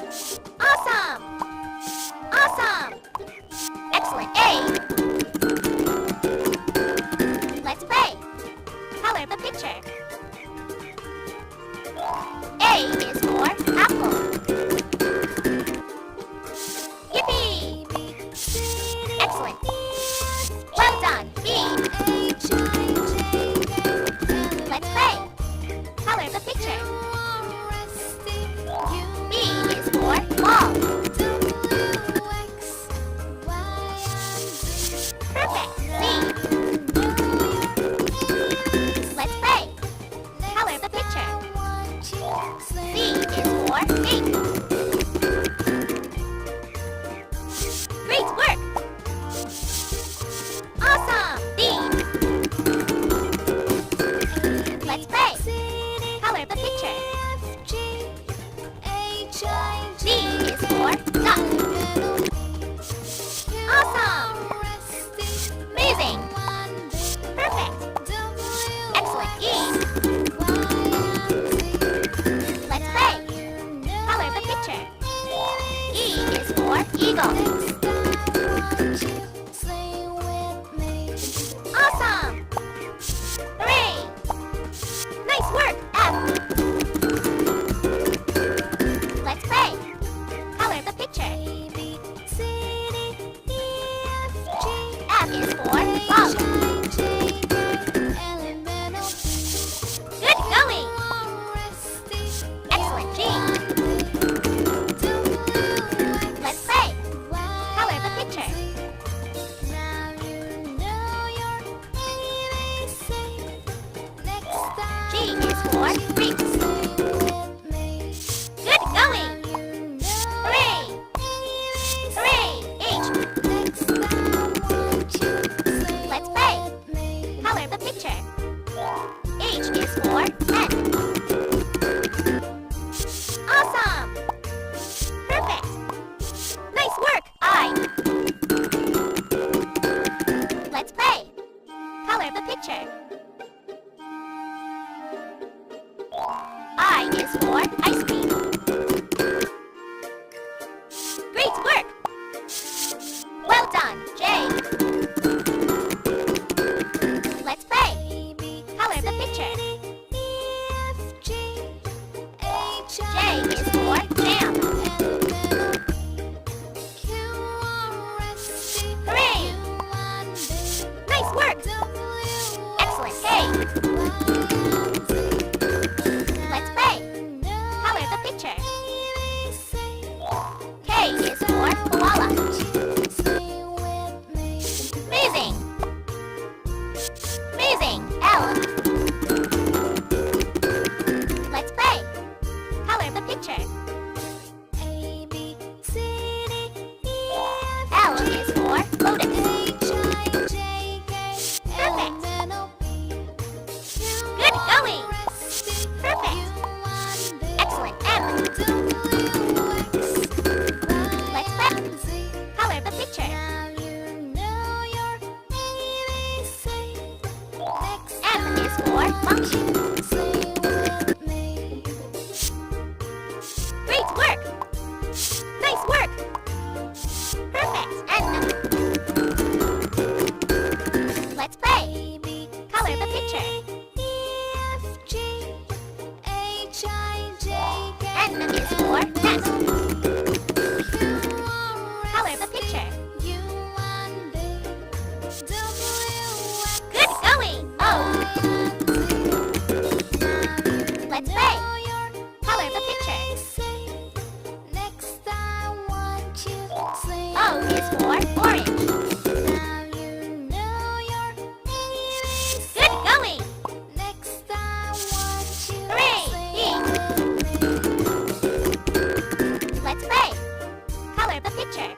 Awesome! Awesome! Excellent. A. Let's play. Color the picture. A is for apple. Yippee! Excellent. Well done. B. Let's play. Color the picture. B is for ball. Perfect. C. Let's play. Color the picture. C is for pink. Great work. Awesome. D. Let's play. Color the picture. D is for duck. Awesome. Amazing. Perfect. Excellent. E. Let's play. Color the picture. E is for eagle. Awesome. Hooray. Nice work. F. Let's play. Color the picture. F is for love. Good going. Excellent. G. Let's play. Color the picture. G is for grapes. Good going. Hooray. Hooray. H. Let's play. Color the picture. H is for hen. Awesome. Perfect. Nice work. I. Let's play. Color the picture. I is for ice cream. Great work. Well done. J. Let's play. Color the picture. J is for jam. Hooray! Nice work. Excellent. K. Let's play. Color the picture. K is for koala. Amazing. Amazing. L. Let's play. Color the picture. L is for lotus. Perfect. Good going. Perfect. Excellent. M. Let's play. Color the picture. M is for monkey. Great work. Nice work. Perfect. N. Let's play. Color the picture. N is for nest. Color the picture. Good going. O. Let's play. Color the picture. O is for orange. Good going. Hooray. E. Let's play. Color the picture.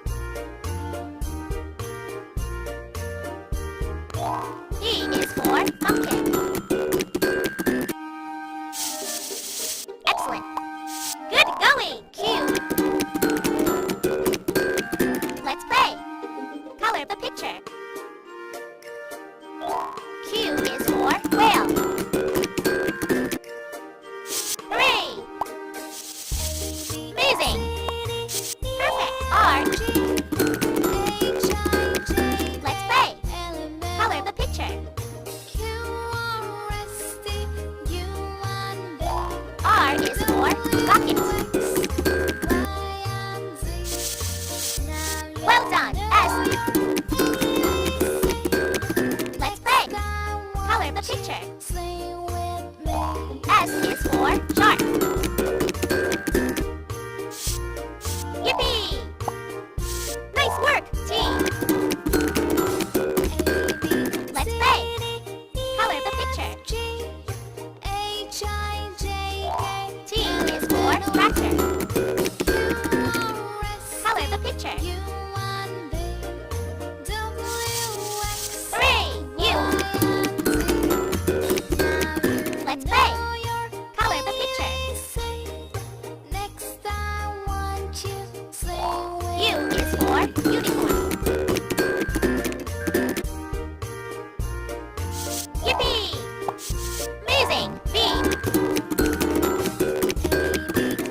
E is for pumpkin. Excellent. Good going. Q. Let's play. Color the picture. Q is for whale. Hooray! Amazing! is for bucket. Well done, S. Let's play. Color the picture. S is for shark. Yippee! Nice work, T. Let's play. Color the picture. T is for tractor. Color the picture. Hooray! U. Let's play. Color the picture. U is for unicorn. Yippee! Amazing! V.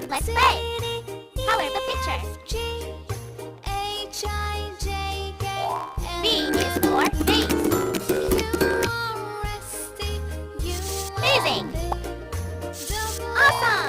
Let's play. Color the picture. V is for vase. Amazing! Awesome!